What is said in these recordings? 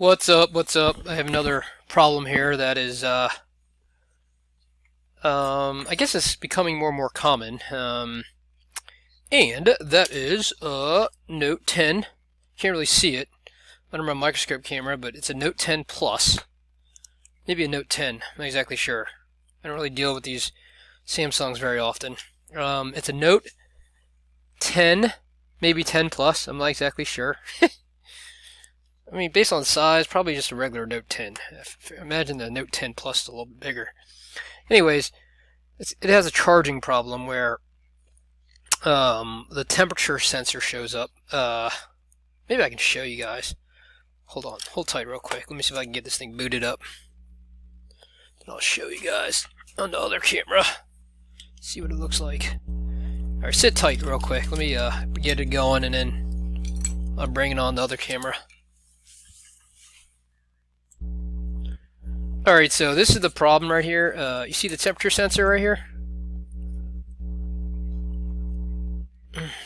What's up? What's up? I have another problem here that is, I guess it's becoming more and more common. And that is Note 10. Can't really see it under my microscope camera, but it's a Note 10 Plus. Maybe a Note 10. I'm not exactly sure. I don't really deal with these Samsungs very often. It's a Note 10, maybe 10 Plus. I'm not exactly sure. I mean, based on size, probably just a regular Note 10. Imagine the Note 10 Plus is a little bit bigger. Anyways, it has a charging problem where the temperature sensor shows up. Maybe I can show you guys. Hold on, hold tight real quick. Let me see if I can get this thing booted up. And I'll show you guys on the other camera. See what it looks like. Alright, sit tight real quick. Let me get it going and then I'm bringing on the other camera. Alright, so this is the problem right here. You see the temperature sensor right here?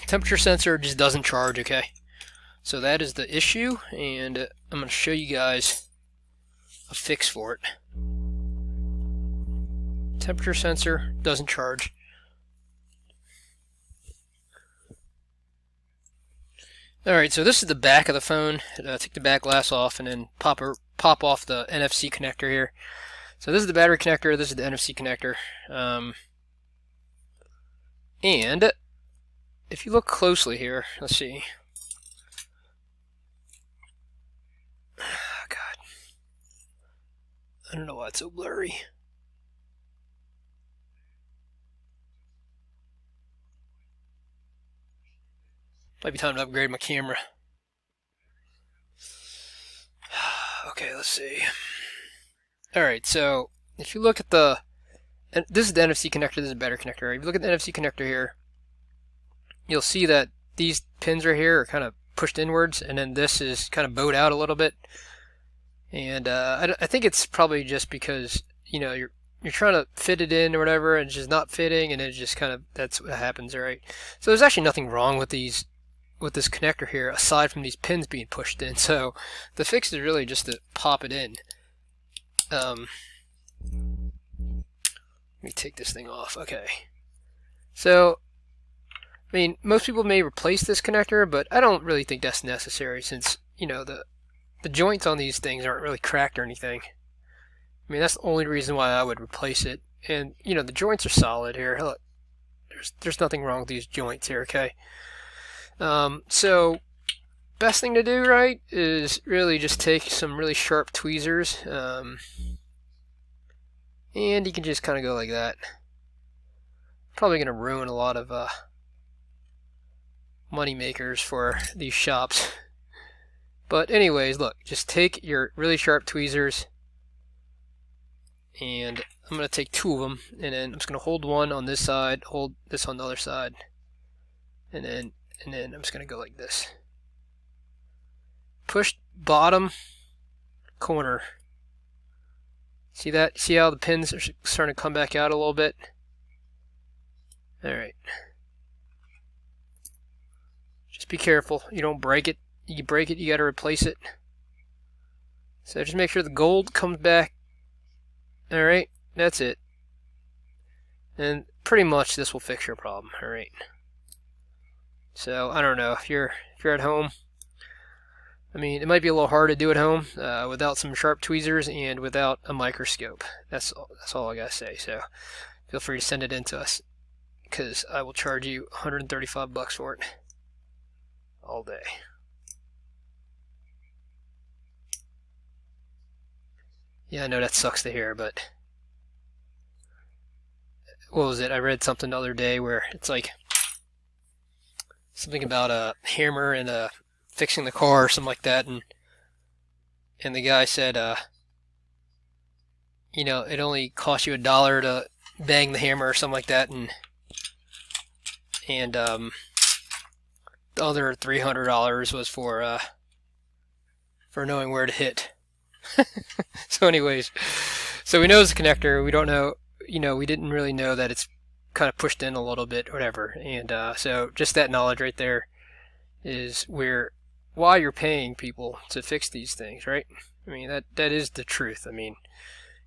Temperature sensor just doesn't charge, okay? So that is the issue, and I'm going to show you guys a fix for it. Temperature sensor doesn't charge. Alright, so this is the back of the phone. Take the back glass off and then pop off the NFC connector here. So this is the battery connector, this is the NFC connector. And if you look closely here, let's see. Oh, God. I don't know why it's so blurry. Might be time to upgrade my camera. Okay, let's see. Alright, so if you look at this is the NFC connector, this is the battery connector. If you look at the NFC connector here, you'll see that these pins right here are kind of pushed inwards, and then this is kind of bowed out a little bit. And I think it's probably just because, you know, you're trying to fit it in or whatever, and it's just not fitting, and it just kind of, that's what happens, alright? So there's actually nothing wrong with this connector here, aside from these pins being pushed in. So the fix is really just to pop it in. Let me take this thing off. Okay. So, I mean, most people may replace this connector, but I don't really think that's necessary since, you know, the joints on these things aren't really cracked or anything. I mean, that's the only reason why I would replace it. And, you know, the joints are solid here. Look, there's nothing wrong with these joints here, okay? So, best thing to do, right, is really just take some really sharp tweezers, and you can just kind of go like that. Probably going to ruin a lot of money makers for these shops. But anyways, look, just take your really sharp tweezers, and I'm going to take two of them, and then I'm just going to hold one on this side, hold this on the other side, and then I'm just going to go like this. Push bottom corner. See that? See how the pins are starting to come back out a little bit? Alright. Just be careful. You don't break it. You break it, you got to replace it. So just make sure the gold comes back. Alright, that's it. And pretty much this will fix your problem. Alright. So I don't know if you're at home. I mean, it might be a little hard to do at home without some sharp tweezers and without a microscope. That's all I gotta say. So feel free to send it in to us, because I will charge you $135 for it all day. Yeah, I know that sucks to hear, but what was it? I read something the other day where it's like something about a hammer and fixing the car or something like that, and the guy said, you know, it only cost you $1 to bang the hammer or something like that, and the other $300 was for knowing where to hit. So anyways, so we know it's a connector. We don't know, you know, we didn't really know that it's kind of pushed in a little bit or whatever, and so just that knowledge right there is where why you're paying people to fix these things, right? I mean, that is the truth. I mean,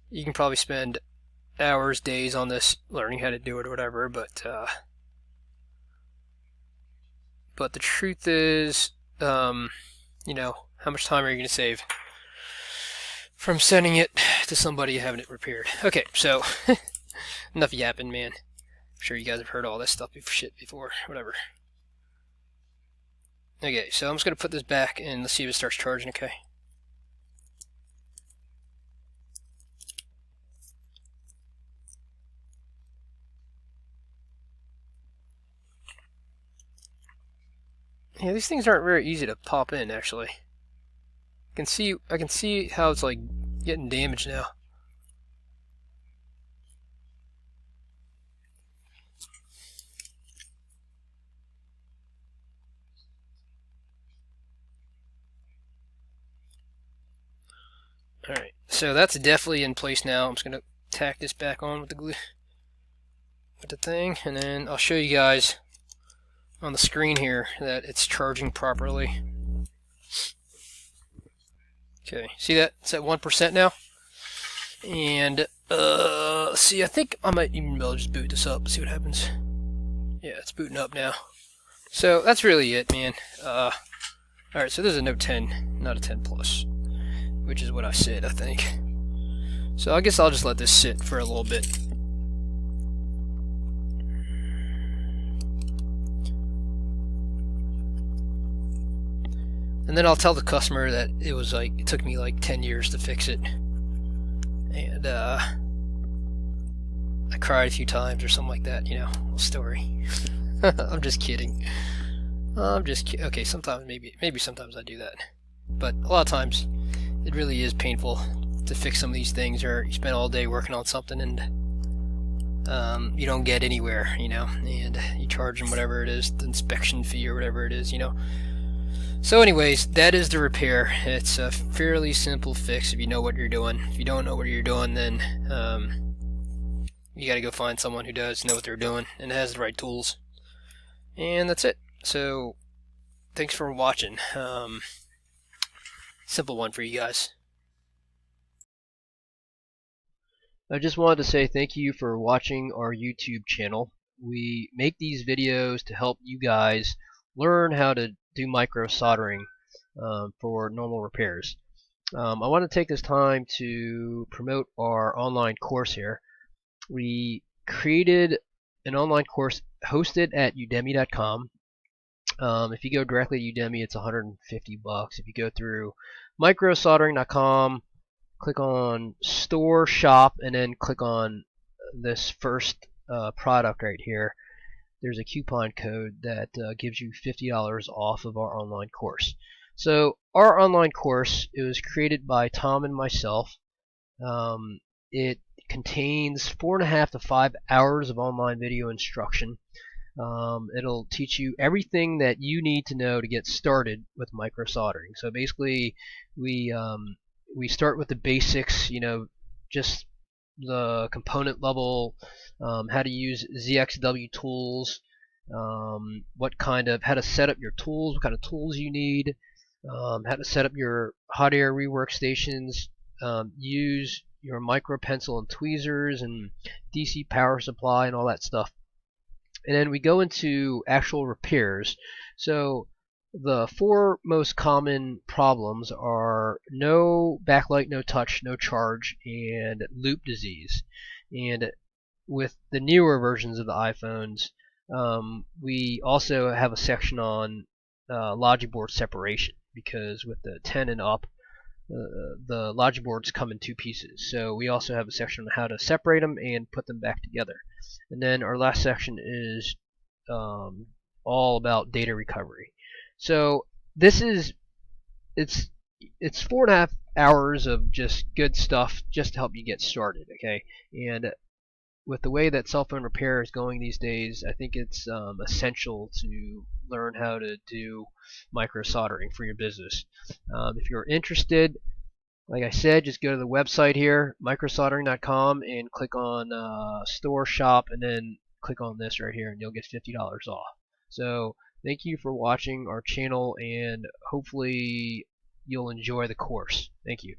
you can probably spend hours, days on this learning how to do it or whatever, but the truth is, you know, how much time are you going to save from sending it to somebody and having it repaired? Okay, so enough yapping, man. I'm sure you guys have heard all this stuff before, whatever. Okay, so I'm just going to put this back and let's see if it starts charging, okay? Yeah, these things aren't very easy to pop in, actually. I can see how it's like getting damaged now. Alright, so that's definitely in place now. I'm just going to tack this back on with the glue, with the thing, and then I'll show you guys on the screen here that it's charging properly. Okay, see that? It's at 1% now. And, see, I think I might even be able to just boot this up and see what happens. Yeah, it's booting up now. So, that's really it, man. Alright, so this is a Note 10, not a 10 Plus, which is what I said, I think. So, I guess I'll just let this sit for a little bit. And then I'll tell the customer that it took me like 10 years to fix it. And, I cried a few times or something like that, you know, little story. I'm just kidding. Okay, sometimes, maybe sometimes I do that. But a lot of times, it really is painful to fix some of these things, or you spend all day working on something and you don't get anywhere, you know, and you charge them whatever it is, the inspection fee or whatever it is, you know. So anyways, that is the repair. It's a fairly simple fix if you know what you're doing. If you don't know what you're doing, then you gotta go find someone who does know what they're doing and has the right tools. And that's it. So thanks for watching. Simple one for you guys. I just wanted to say thank you for watching our YouTube channel. We make these videos to help you guys learn how to do micro soldering for normal repairs. I want to take this time to promote our online course here. We created an online course hosted at udemy.com. If you go directly to Udemy, it's $150. If you go through microsoldering.com, click on store shop, and then click on this first product right here, there's a coupon code that gives you $50 off of our online course. So our online course, it was created by Tom and myself. It contains 4.5 to 5 hours of online video instruction. It'll teach you everything that you need to know to get started with micro soldering. So basically, we start with the basics, you know, just the component level, how to use ZXW tools, how to set up your tools, what kind of tools you need, how to set up your hot air rework stations, use your micro pencil and tweezers and DC power supply and all that stuff. And then we go into actual repairs. So the 4 most common problems are no backlight, no touch, no charge, and loop disease. And with the newer versions of the iPhones, we also have a section on logic board separation, because with the 10 and up, the logic boards come in 2 pieces. So we also have a section on how to separate them and put them back together. And then our last section is all about data recovery. So this is it's 4.5 hours of just good stuff just to help you get started, okay? And with the way that cell phone repair is going these days, I think it's essential to learn how to do micro soldering for your business. If you're interested, like I said, just go to the website here, microsoldering.com, and click on store shop, and then click on this right here, and you'll get $50 off. So Thank you for watching our channel, and hopefully you'll enjoy the course. Thank you.